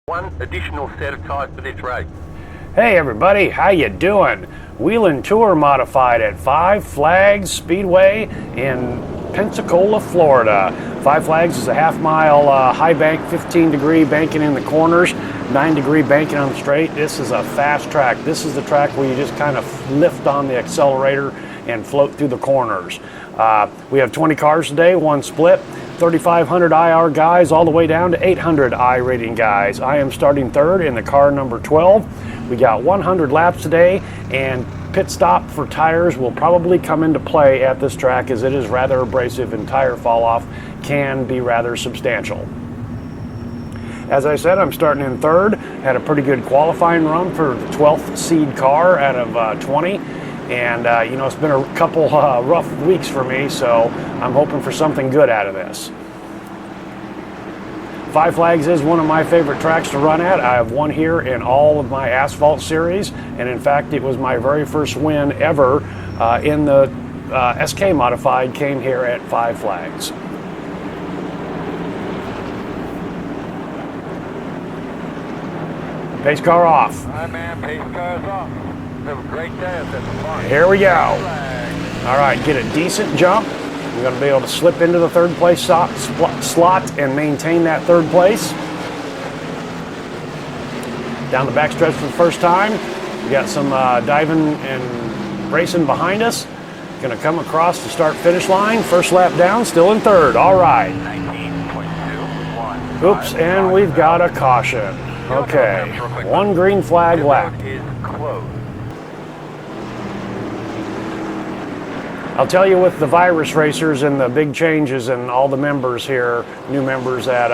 One additional set of tires for this race. Hey everybody, how you doing? Whelen Tour modified at Five Flags Speedway in Pensacola, Florida. Five Flags is a half-mile high bank, 15-degree banking in the corners, 9-degree banking on the straight. This is a fast track. This is the track where you just kind of lift on the accelerator and float through the corners. We have 20 cars today, one split. 3,500 IR guys all the way down to 800 I rating guys. I am starting third in the car number 12. We got 100 laps today, and pit stop for tires will probably come into play at this track as it is rather abrasive and tire fall off can be rather substantial. As I said, I'm starting in third. Had a pretty good qualifying run for the 12th seed car out of 20. And you know, it's been a couple rough weeks for me, so I'm hoping for something good out of this. Five Flags is one of my favorite tracks to run at. I have won here in all of my asphalt series, and in fact it was my very first win ever in the SK Modified came here at Five Flags. Pace car off. All right, man, pace car's off. Have a great day at this park. Here we go. All right, get a decent jump. We're going to be able to slip into the third place slot and maintain that third place. Down the backstretch for the first time. We got some diving and racing behind us. Going to come across the start-finish line. First lap down, still in third. All right. 19.21. Oops, and we've got a caution. Okay, one green flag lap. I'll tell you, with the virus racers and the big changes and all the members here, new members at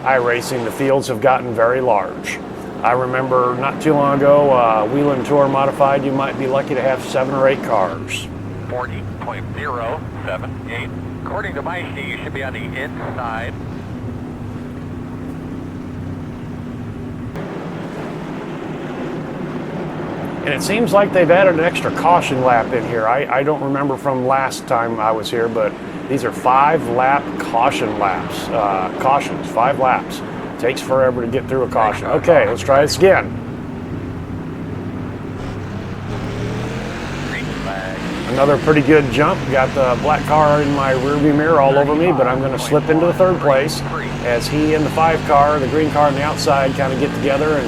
iRacing, the fields have gotten very large. I remember not too long ago, Whelen Tour Modified, you might be lucky to have 7 or 8 cars. 40.078. According to my sheet, you should be on the inside. And it seems like they've added an extra caution lap in here. I don't remember from last time I was here, but these are 5-lap caution laps. Cautions, 5 laps. Takes forever to get through a caution. Okay, let's try this again. Another pretty good jump. Got the black car in my rearview mirror all over me, but I'm going to slip into the third place as he and the 5 car, the green car on the outside, kind of get together and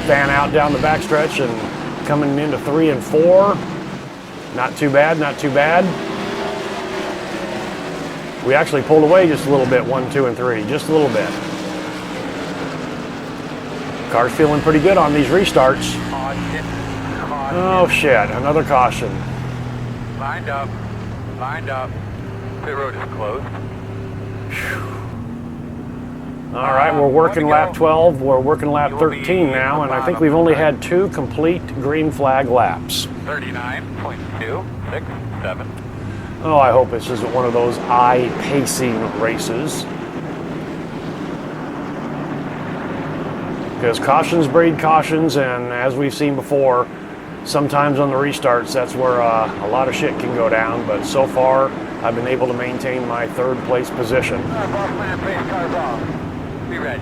fan out down the backstretch and coming into 3 and 4. Not too bad, not too bad. We actually pulled away just a little bit, 1, 2, and 3, just a little bit. Car's feeling pretty good on these restarts. Oh shit, another caution. Lined up, lined up. Pit road is closed. All right, we're working lap 12, we're working lap 13 now, and I think we've only had 2 complete green flag laps. 39.267. Oh, I hope this isn't one of those eye-pacing races. Because cautions breed cautions, and as we've seen before, sometimes on the restarts, that's where a lot of shit can go down, but so far, I've been able to maintain my third place position. All right, boss man, pace car's off. Be ready.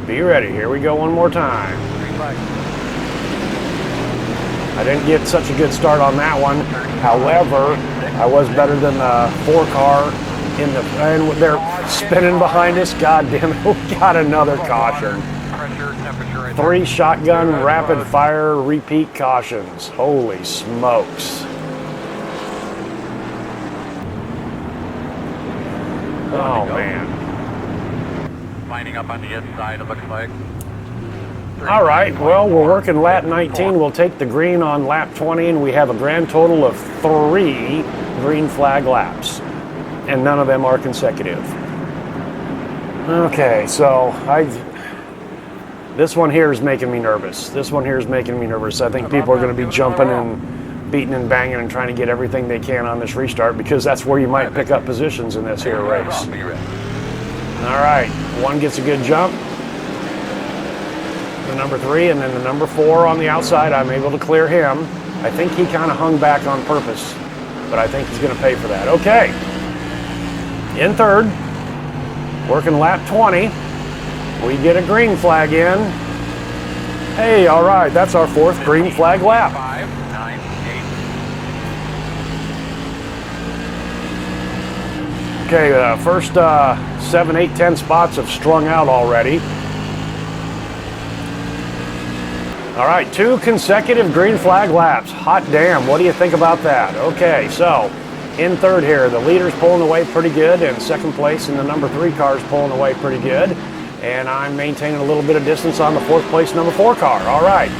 Be ready. Here we go one more time. I didn't get such a good start on that one. However, I was better than the 4 car in the, and they're spinning behind us. God damn it, we got another caution. 3 shotgun rapid fire repeat cautions. Holy smokes. Oh man. Lining up on the inside, it looks like. All right, well, we're working lap 19. We'll take the green on lap 20, and we have a grand total of 3 green flag laps, and none of them are consecutive. Okay, so this one here is making me nervous. This one here is making me nervous. I think people are going to be jumping and beating and banging and trying to get everything they can on this restart, because that's where you might pick up positions in this here race. All right, one gets a good jump. The number 3, and then the number 4 on the outside, I'm able to clear him. I think he kind of hung back on purpose, but I think he's going to pay for that. Okay, in third, working lap 20. We get a green flag in. Hey, all right, that's our fourth green flag lap. 5, 9, 8. Okay, first 7, 8, 10 spots have strung out already. All right, 2 consecutive green flag laps. Hot damn, what do you think about that? Okay, so in third here, the leader's pulling away pretty good, and second place in the number 3 car is pulling away pretty good. And I'm maintaining a little bit of distance on the fourth place number 4 car. All right,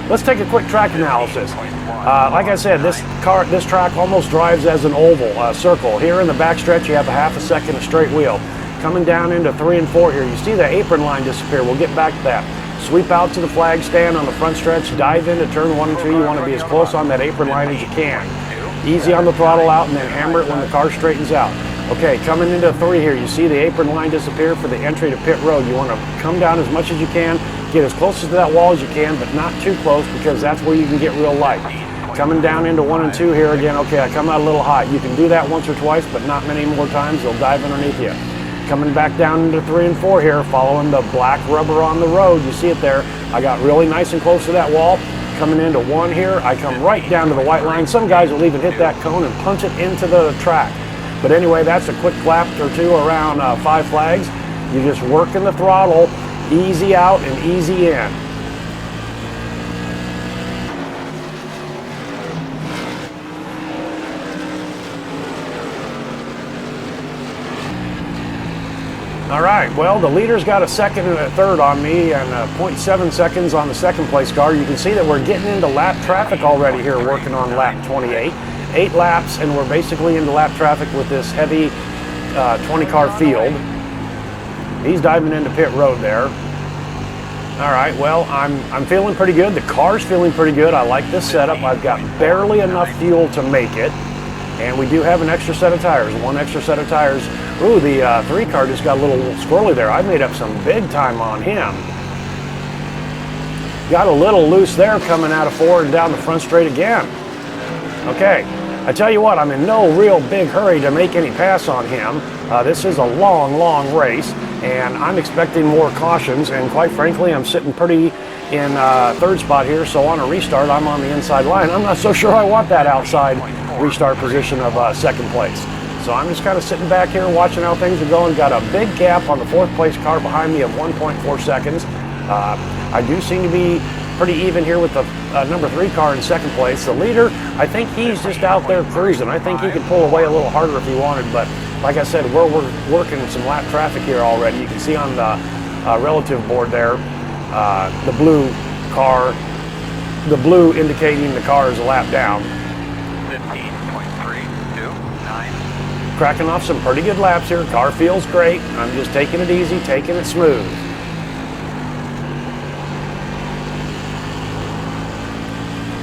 let's take a quick track analysis. Like I said, this track almost drives as an oval, circle. Here in the backstretch, you have a half a second of straight wheel. Coming down into 3 and 4 here, you see the apron line disappear. We'll get back to that. Sweep out to the flag stand on the front stretch, dive into turn 1 and 2. You want to be as close on that apron line as you can. Easy on the throttle out and then hammer it when the car straightens out. Okay, coming into 3 here, you see the apron line disappear for the entry to pit road. You want to come down as much as you can, get as close to that wall as you can, but not too close because that's where you can get real light. Coming down into 1 and 2 here again, okay, I come out a little hot. You can do that once or twice, but not many more times. They'll dive underneath you. Coming back down into 3 and 4 here, following the black rubber on the road. You see it there. I got really nice and close to that wall. Coming into 1 here, I come right down to the white line. Some guys will even hit that cone and punch it into the track. But anyway, that's a quick lap or 2 around 5 flags. You're just working the throttle, easy out and easy in. All right, well, the leader's got a second and a third on me and 0.7 seconds on the second place car. You can see that we're getting into lap traffic already here, working on lap 28. 8 laps, and we're basically into lap traffic with this heavy 20-car field. He's diving into pit road there. All right, well, I'm feeling pretty good. The car's feeling pretty good. I like this setup. I've got barely enough fuel to make it. And we do have an extra set of tires, 1 extra set of tires. Ooh, the 3 car just got a little squirrely there. I made up some big time on him. Got a little loose there coming out of 4 and down the front straight again. Okay, I tell you what, I'm in no real big hurry to make any pass on him. This is a long, long race, and I'm expecting more cautions, and quite frankly, I'm sitting pretty in third spot here, so on a restart, I'm on the inside line. I'm not so sure I want that outside restart position of second place. So I'm just kind of sitting back here watching how things are going. Got a big gap on the 4th place car behind me of 1.4 seconds. I do seem to be pretty even here with the number 3 car in second place. The leader, I think he's just out there cruising. I think he could pull away a little harder if he wanted, but like I said, we're working some lap traffic here already. You can see on the relative board there, the blue car, the blue indicating the car is a lap down. 15.329. Cracking off some pretty good laps here. Car feels great. I'm just taking it easy, taking it smooth.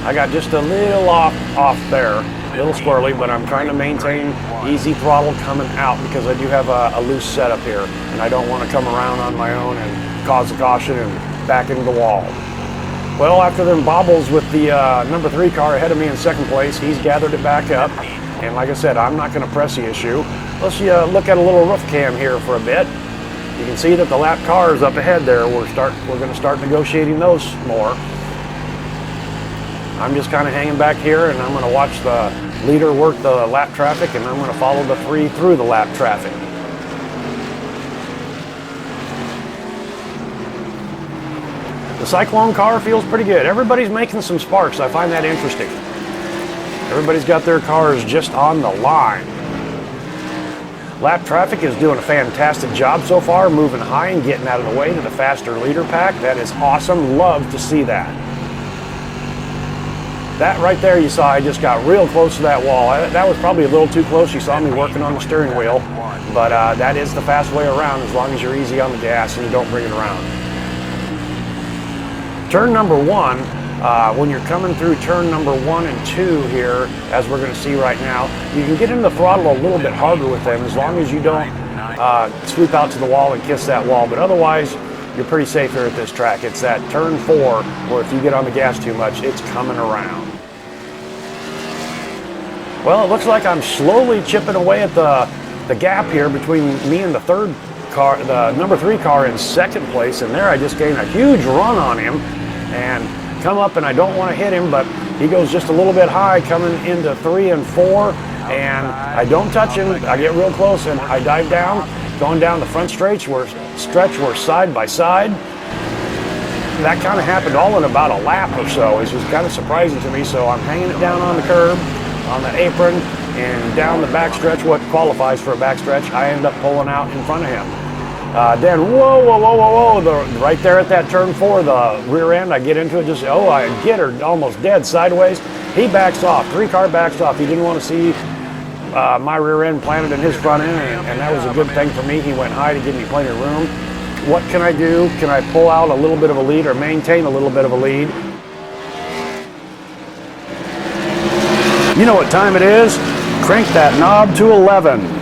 I got just a little off there, a little squirrely, but I'm trying to maintain easy throttle coming out because I do have a loose setup here, and I don't want to come around on my own and cause a caution and back into the wall. Well, after them bobbles with the number 3 car ahead of me in second place, he's gathered it back up. And like I said, I'm not going to press the issue. Let's look at a little roof cam here for a bit. You can see that the lap cars up ahead there, we're going to start negotiating those more. I'm just kind of hanging back here, and I'm going to watch the leader work the lap traffic, and I'm going to follow the 3 through the lap traffic. The Cyclone car feels pretty good. Everybody's making some sparks. I find that interesting. Everybody's got their cars just on the line. Lap traffic is doing a fantastic job so far, moving high and getting out of the way to the faster leader pack. That is awesome. Love to see that. That right there you saw, I just got real close to that wall. That was probably a little too close. You saw me working on the steering wheel, but that is the fast way around as long as you're easy on the gas and you don't bring it around. Turn number 1, when you're coming through turn number 1 and 2 here, as we're going to see right now, you can get into the throttle a little bit harder with them as long as you don't sweep out to the wall and kiss that wall. But otherwise, you're pretty safe here at this track. It's that turn 4 where if you get on the gas too much, it's coming around. Well, it looks like I'm slowly chipping away at the gap here between me and the third the number 3 car in second place, and there I just gained a huge run on him and come up, and I don't want to hit him, but he goes just a little bit high coming into 3 and 4, and I don't touch him. I get real close and I dive down, going down the front stretch. We're side by side. That kind of happened all in about a lap or so. It was kind of surprising to me. So I'm hanging it down on the curb, on the apron, and down the backstretch, what qualifies for a backstretch. I end up pulling out in front of him. Then, right there at that turn 4, the rear end, I get into it, I get her almost dead sideways. He backs off, 3-car backs off. He didn't want to see my rear end planted in his front end, and that was a good thing for me. He went high to give me plenty of room. What can I do? Can I pull out a little bit of a lead or maintain a little bit of a lead? You know what time it is? Crank that knob to 11.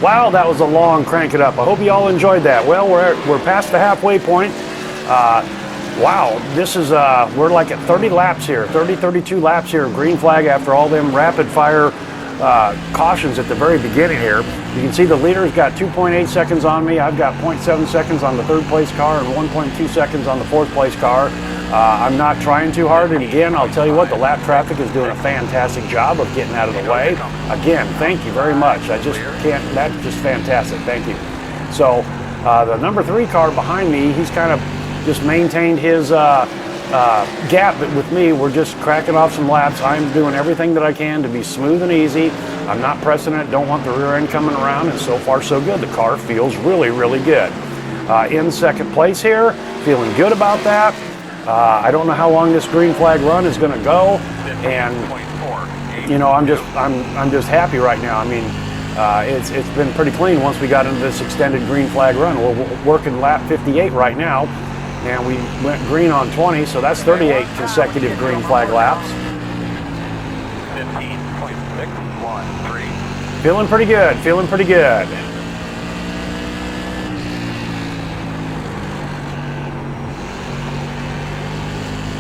Wow, that was a long crank it up. I hope you all enjoyed that. Well, we're past the halfway point. Wow, this is, we're like at 30 laps here, 32 laps here, green flag after all them rapid fire cautions at the very beginning here. You can see the leader's got 2.8 seconds on me. I've got 0.7 seconds on the 3rd place car and 1.2 seconds on the 4th place car. I'm not trying too hard, and again, I'll tell you what, the lap traffic is doing a fantastic job of getting out of the way. Again, thank you very much. I just can't, that's just fantastic, thank you. So, the number 3 car behind me, he's kind of just maintained his gap with me. We're just cracking off some laps. I'm doing everything that I can to be smooth and easy. I'm not pressing it, don't want the rear end coming around, and so far so good. The car feels really, really good. In 2nd place here, feeling good about that. I don't know how long this green flag run is going to go, and you know, I'm just happy right now. I mean, it's been pretty clean once we got into this extended green flag run. We're working lap 58 right now, and we went green on 20, so that's 38 consecutive green flag laps. 15.613. Feeling pretty good, feeling pretty good.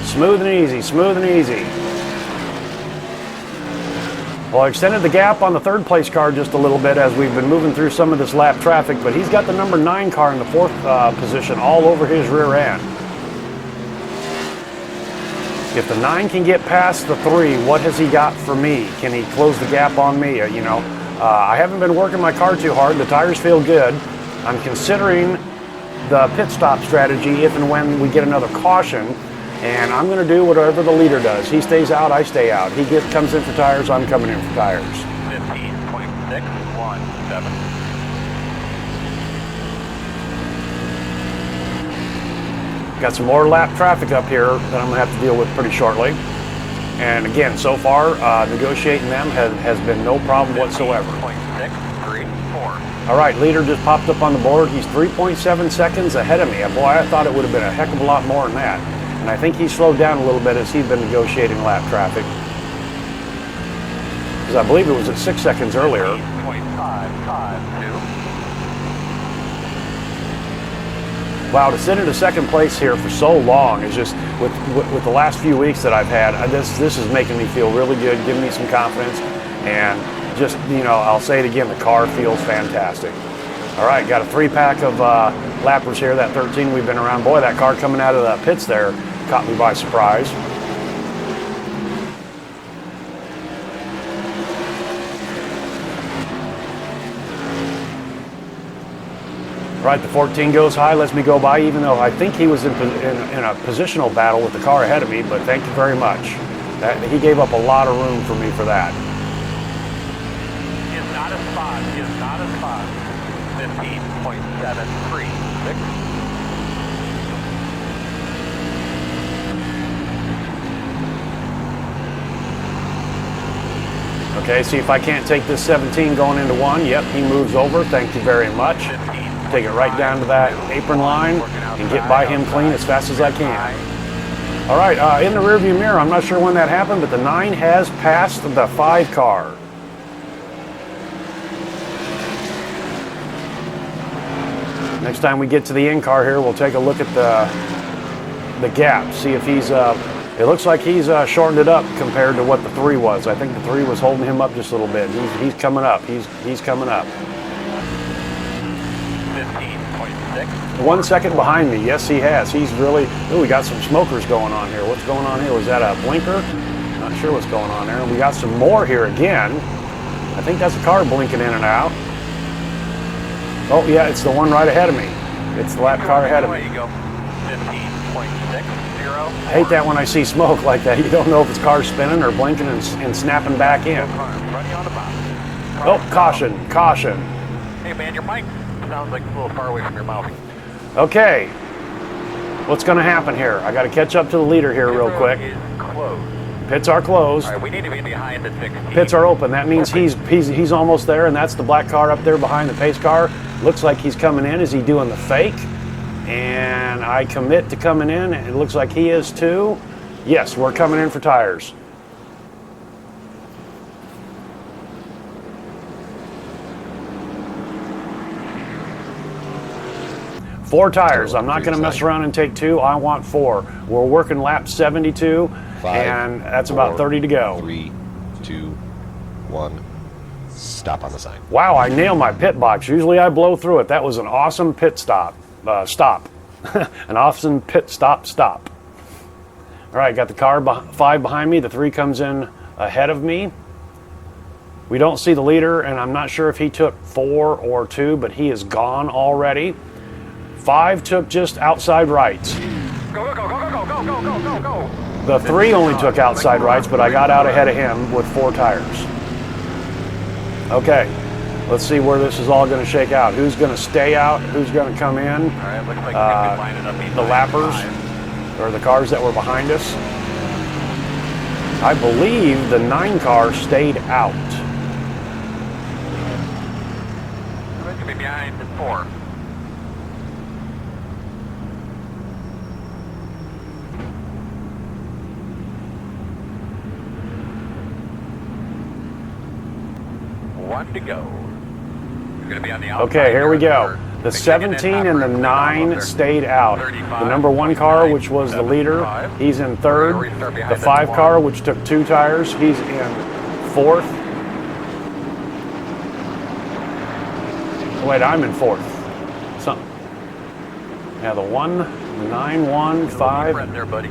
Smooth and easy, smooth and easy. Well, I extended the gap on the third place car just a little bit as we've been moving through some of this lap traffic, but he's got the number 9 car in the 4th position all over his rear end. If the 9 can get past the 3, what has he got for me? Can he close the gap on me? You know, I haven't been working my car too hard. The tires feel good. I'm considering the pit stop strategy if and when we get another caution. And I'm going to do whatever the leader does. He stays out, I stay out. He comes in for tires, I'm coming in for tires. 15.617. Got some more lap traffic up here that I'm going to have to deal with pretty shortly. And again, so far, negotiating them has been no problem whatsoever. 15.634. All right, leader just popped up on the board. He's 3.7 seconds ahead of me. Boy, I thought it would have been a heck of a lot more than that. And I think he slowed down a little bit as he's been negotiating lap traffic. Because I believe it was at 6 seconds earlier. 15.552. Wow, to sit into second place here for so long is just, with the last few weeks that I've had, this is making me feel really good, giving me some confidence. And just, you know, I'll say it again, the car feels fantastic. All right, got a 3-pack of lappers here, that 13 we've been around. Boy, that car coming out of the pits there caught me by surprise. All right, the 14 goes high, lets me go by, even though I think he was in a positional battle with the car ahead of me, but thank you very much. He gave up a lot of room for me for that. Is not a spot, is not a spot. 15.736. Okay, see if I can't take this 17 going into 1. Yep, he moves over. Thank you very much. Take it right down to that apron line and get by him clean as fast as I can. All right, in the rearview mirror, I'm not sure when that happened, but the 9 has passed the 5 car. Next time we get to the in car here, we'll take a look at the gap, see if he's, it looks like he's shortened it up compared to what the 3 was. I think the 3 was holding him up just a little bit. He's coming up, he's coming up. 15.6. 1 second behind me, yes he has. He's really, we got some smokers going on here. What's going on here? Was that a blinker? Not sure what's going on there. And we got some more here again. I think that's a car blinking in and out. Oh yeah, it's the one right ahead of me. It's the lap car ahead of me. You go. 15.604. I hate that when I see smoke like that. You don't know if it's car spinning or blinking and snapping back in. Running on the bottom. Oh, caution, caution. Hey man, your mic sounds like it's a little far away from your mouth. Okay, what's going to happen here? I got to catch up to the leader here real quick. Is closed. Pits are closed. All right, we need to be behind the 16. Pits are open. That means he's almost there, and that's the black car up there behind the pace car. Looks like he's coming in. Is he doing the fake? And I commit to coming in. It looks like he is too. Yes, we're coming in for tires. Four tires. I'm not going to mess around and take 2. I want 4. We're working lap 72, 5, and that's about 30 to go. 3, 2, 1. Stop on the sign. Wow, I nailed my pit box. Usually I blow through it. That was an awesome pit stop. An awesome pit stop. All right, got the car 5 behind me. The 3 comes in ahead of me. We don't see the leader, and I'm not sure if he took 4 or 2, but he is gone already. 5 took just outside rights. Go, go, go, go, go, go, go, go, go, go. The 3 only took outside rights, but I got out ahead of him with 4 tires. Okay, let's see where this is all going to shake out. Who's going to stay out? Who's going to come in? All right, looks like we're lining up The lappers, or the cars that were behind us. I believe the 9 car stayed out. We're going to be behind the 4. 1 to go. You're gonna be on the outside. Okay, here we go. Turn. The Beginning 17 and and the 9 stayed out. The number 1 car, which was the leader, he's in 3rd. The 5 car, which took 2 tires, he's in 4th. Wait, I'm in 4th. Yeah, the 1, 9, 1, 5. There, buddy.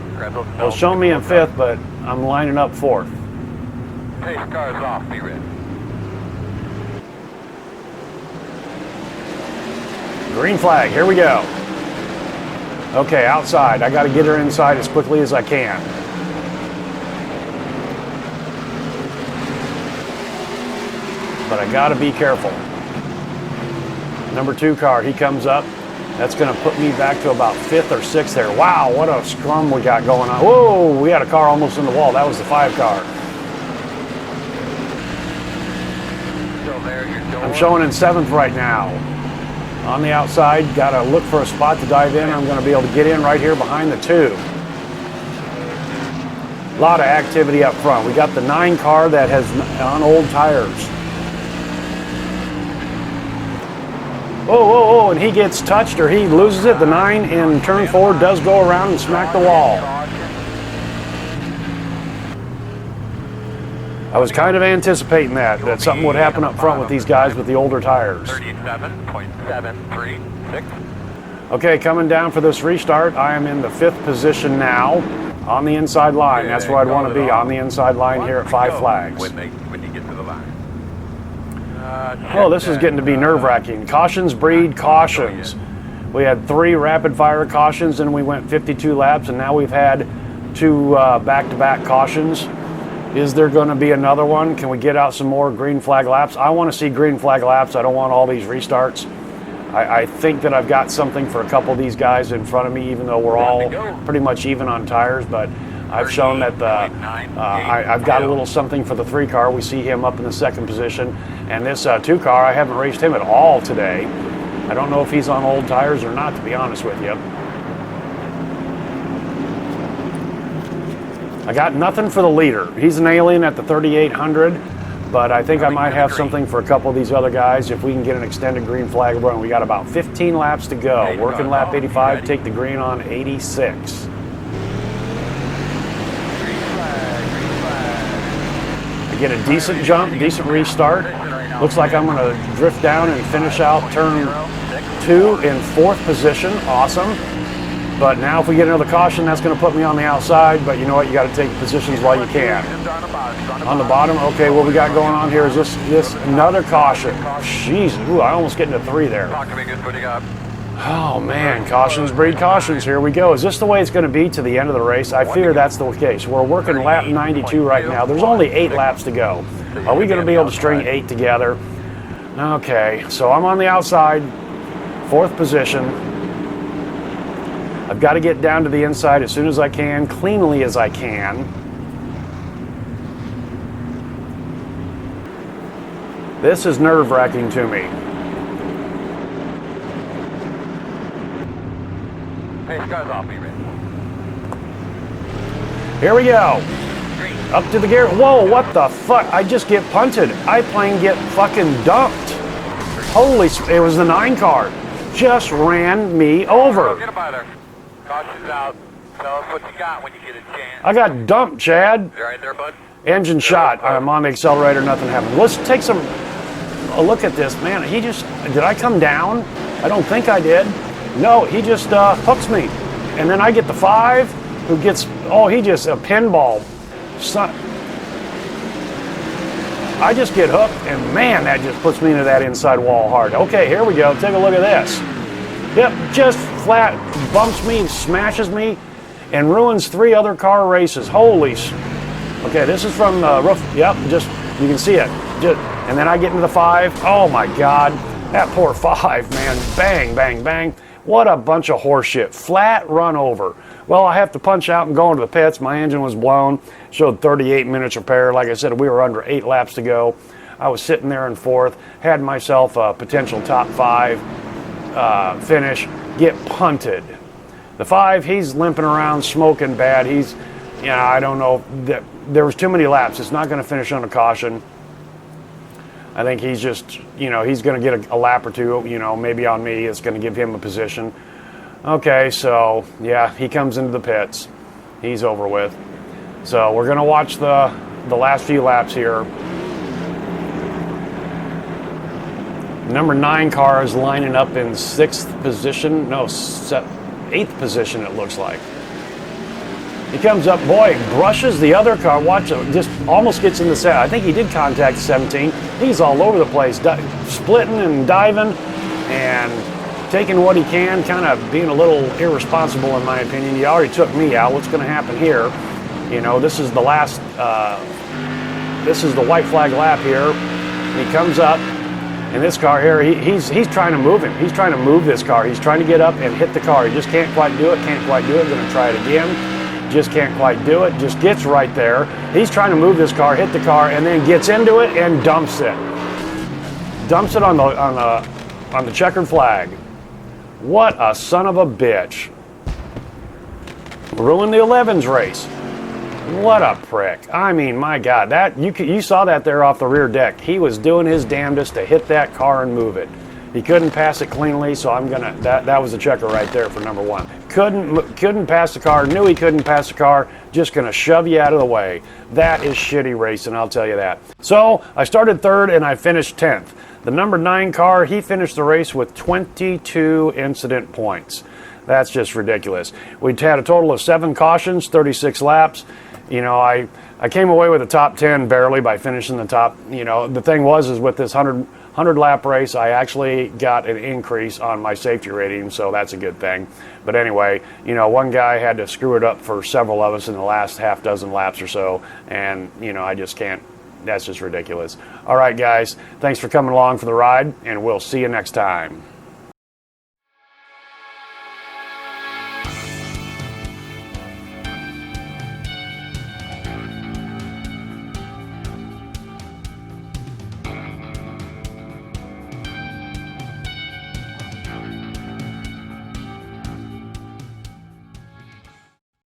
It'll show me in 5th, but I'm lining up 4th. Pace cars off, be ready. Green flag, here we go. Okay, outside. I got to get her inside as quickly as I can. But I got to be careful. Number 2 car, he comes up. That's going to put me back to about 5th or 6th there. Wow, what a scrum we got going on. Whoa, we had a car almost in the wall. That was the 5 car. Still there, I'm showing in 7th right now. On the outside, got to look for a spot to dive in. I'm going to be able to get in right here behind the 2. A lot of activity up front. We got the 9 car that has on old tires. Whoa, whoa, whoa, and he gets touched or he loses it. The 9 in turn 4 does go around and smack the wall. I was kind of anticipating that something would happen up front with these guys with the older tires. 37.736. Okay, coming down for this restart. I am in the 5th position now on the inside line. That's where I'd want to be, on the inside line here at 5 flags. When you get to the line. Oh, this is getting to be nerve-wracking. Cautions breed cautions. We had 3 rapid-fire cautions, and we went 52 laps, and now we've had 2 back-to-back cautions. Is there going to be another one? Can we get out some more green flag laps? I want to see green flag laps. I don't want all these restarts. I think that I've got something for a couple of these guys in front of me, even though we're all pretty much even on tires, but I've shown that I've got a little something for the 3 car. We see him up in the 2nd position. And this 2 car, I haven't raced him at all today. I don't know if he's on old tires or not, to be honest with you. I got nothing for the leader. He's an alien at the 3800, but I think I might have something for a couple of these other guys if we can get an extended green flag run. We got about 15 laps to go. Working lap 85, take the green on 86. Get a decent jump, decent restart. Looks like I'm going to drift down and finish out turn 2 in 4th position. Awesome. But now if we get another caution, that's going to put me on the outside. But you know what? You got to take positions while you can. On the bottom, okay, what we got going on here is this another caution. Jeez, ooh, I almost get into 3 there. Oh man, cautions breed cautions. Here we go. Is this the way it's going to be to the end of the race? I fear that's the case. We're working lap 92 right now. There's only 8 laps to go. Are we going to be able to string 8 together? Okay, so I'm on the outside, 4th position. I've got to get down to the inside as soon as I can, cleanly as I can. This is nerve-wracking to me. Here we go. Up to the gear. Whoa, what the fuck? I just get punted. I plain get fucking dumped. Holy, it was the 9 car. Just ran me over. Caution's out. Tell us what you got when you get a chance. I got dumped, Chad. You right there, bud? Engine shot. I'm on the accelerator. Nothing happened. Let's take a look at this. Man, did I come down? I don't think I did. No, he just hooks me. And then I get the 5 who gets, he just a pinball. I just get hooked, and man, that just puts me into that inside wall hard. Okay, here we go. Take a look at this. Yep, just flat bumps me, smashes me, and ruins 3 other car races. Holy okay, this is from the roof. Yep, just, you can see it. And then I get into the 5. Oh my God, that poor 5, man. Bang, bang, bang. What a bunch of horseshit. Flat run over. Well, I have to punch out and go into the pits. My engine was blown. Showed 38 minutes repair. Like I said, we were under 8 laps to go. I was sitting there in 4th. Had myself a potential top 5 finish. Get punted. The 5, he's limping around, smoking bad. I don't know. There was too many laps. It's not going to finish on a caution. I think he's just, you know, he's going to get a lap or two, you know, maybe on me. It's going to give him a position. Okay, so yeah, he comes into the pits. He's over with. So we're going to watch the last few laps here. Number 9 car is lining up in 6th position. No, 8th position it looks like. He comes up, boy, brushes the other car. Watch it, just almost gets in the set. I think he did contact 17. He's all over the place, splitting and diving and taking what he can, kind of being a little irresponsible in my opinion. He already took me out. What's going to happen here? You know, this is the last, this is the white flag lap here. And he comes up. In this car here, he's trying to move him. He's trying to move this car. He's trying to get up and hit the car. He just can't quite do it, can't quite do it. Going to try it again. Just can't quite do it. Just gets right there. He's trying to move this car, hit the car, and then gets into it and dumps it. Dumps it on the checkered flag. What a son of a bitch. Ruined the 11's race. What a prick. I mean, my God, that you saw that there off the rear deck. He was doing his damnedest to hit that car and move it. He couldn't pass it cleanly, so I'm gonna, that was a checker right there for number 1. Couldn't pass the car, knew he couldn't pass the car, just gonna shove you out of the way. That is shitty racing, I'll tell you that. So, I started 3rd and I finished 10th. The number 9 car, he finished the race with 22 incident points. That's just ridiculous. We'd had a total of 7 cautions, 36 laps. You know, I came away with a top 10 barely by finishing the top. You know, the thing was is with this 100 lap race, I actually got an increase on my safety rating, so that's a good thing. But anyway, you know, one guy had to screw it up for several of us in the last half dozen laps or so, and, you know, I just can't. That's just ridiculous. All right, guys, thanks for coming along for the ride, and we'll see you next time.